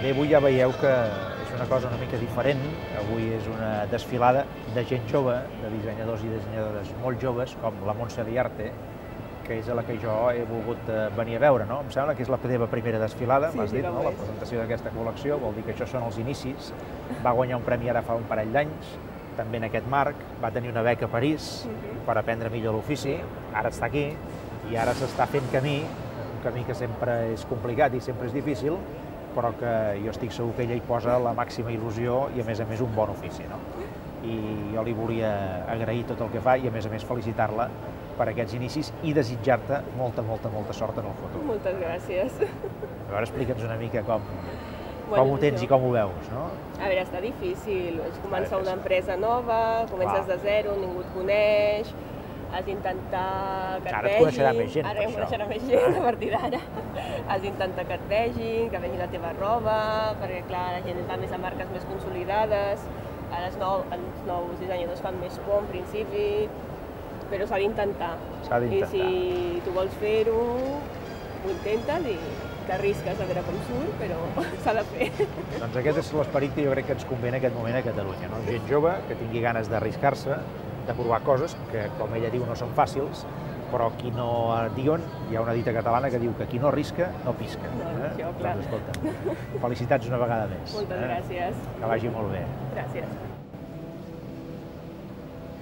Bé, avui ja veieu que és una cosa una mica diferent. Avui és una desfilada de gent jove, de dissenyadors i dissenyadores molt joves, com la Montse Diarte, que és a la que jo he volgut venir a veure, no? Em sembla que és la teva primera desfilada, m'has dit, no? La presentació d'aquesta col·lecció, vol dir que això són els inicis. Va guanyar un premi ara fa un parell d'anys, també en aquest marc, va tenir una beca a París per aprendre millor l'ofici, ara està aquí i ara s'està fent camí, un camí que sempre és complicat i sempre és difícil, però que jo estic segur que ella hi posa la màxima il·lusió i, a més, un bon ofici, no? I jo li volia agrair tot el que fa i, a més, felicitar-la per aquests inicis i desitjar-te molta sort en el futur. Moltes gràcies. A veure, explica'ns una mica com ho tens i com ho veus, no? A veure, està difícil. És començar una empresa nova, comences de zero, ningú et coneix, has d'intentar que et vegin... Ara et coneixerà més gent, per això. Ara em coneixerà més gent, a partir d'ara. Has d'intentar que et vegin, que vegin la teva roba, perquè, clar, la gent va més a marques més consolidades, ara els nous dissenyadors fan més por, en principi, però s'ha d'intentar. I si tu vols fer-ho, ho intentes i t'arrisques a veure com surt, però s'ha de fer. Doncs aquest és l'esperit que jo crec que ens convé en aquest moment a Catalunya, no? Gent jove que tingui ganes d'arriscar-se, de provar coses que, com ella diu, no són fàcils, però qui no diuen, hi ha una dita catalana que diu que qui no arrisca, no pisca. Això, clar. Doncs escolta, felicitats una vegada més. Moltes gràcies. Que vagi molt bé. Gràcies.